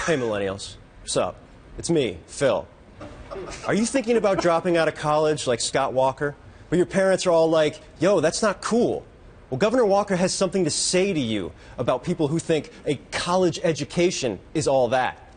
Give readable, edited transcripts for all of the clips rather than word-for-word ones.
Hey, Millennials. What's up? It's me, Phil. Are you thinking about dropping out of college like Scott Walker? But your parents are all like, yo, that's not cool. Well, Governor Walker has something to say to you about people who think a college education is all that.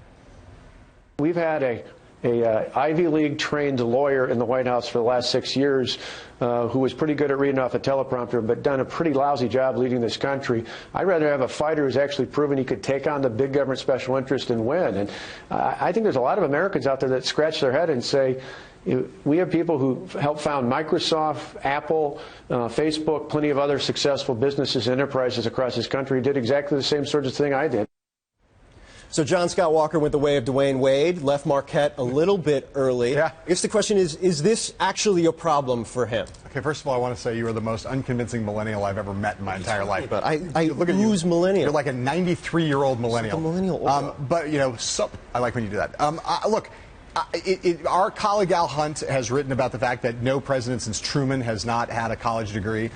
We've had a Ivy League trained lawyer in the White House for the last 6 years who was pretty good at reading off a teleprompter but done a pretty lousy job leading this country. I'd rather have a fighter who's actually proven he could take on the big government special interest and win. And I think there's a lot of Americans out there that scratch their head and say, we have people who helped found Microsoft, Apple, Facebook, plenty of other successful businesses and enterprises across this country who did exactly the same sort of thing I did. So John Scott Walker went the way of Dwayne Wade, left Marquette a little bit early. Yeah. I guess the question is this actually a problem for him? Okay, first of all, I want to say you are the most unconvincing millennial I've ever met in my entire life. But I look at ooze you. millennial. You're like a 93-year-old millennial. Like a millennial. But, you know, I like when you do that. Look, our colleague Al Hunt has written about the fact that no president since Truman has not had a college degree.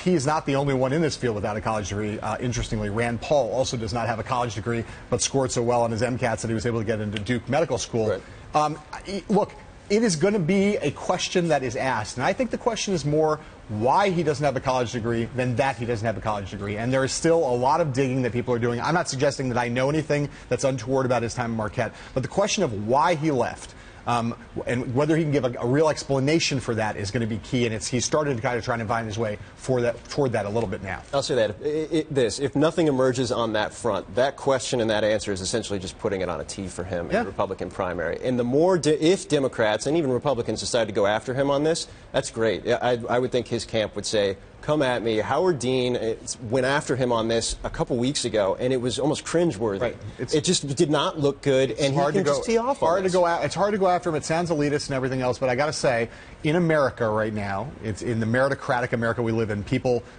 He is not the only one in this field without a college degree. Interestingly, Rand Paul also does not have a college degree, but scored so well on his MCATs that he was able to get into Duke Medical School. Right. Look, it is going to be a question that is asked, and I think the question is more why he doesn't have a college degree than that he doesn't have a college degree. And there is still a lot of digging that people are doing. I'm not suggesting that I know anything that's untoward about his time at Marquette, but the question of why he left and whether he can give a real explanation for that is going to be key, and he's started to kind of try to find his way toward that a little bit now. I'll say that. If nothing emerges on that front, that question and that answer is essentially just putting it on a T for him in the Republican primary. And the more, if Democrats and even Republicans decide to go after him on this, that's great. I would think his camp would say, come at me. Howard Dean went after him on this a couple weeks ago, and it was almost cringeworthy. Right. It just did not look good, and he can just tee off on this. It's hard to go after him. It sounds elitist and everything else, but I got to say, in America right now, it's in the meritocratic America we live in,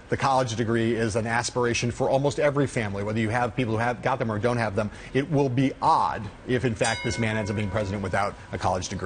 the college degree is an aspiration for almost every family, whether you have people who have got them or don't have them. It will be odd if, in fact, this man ends up being president without a college degree.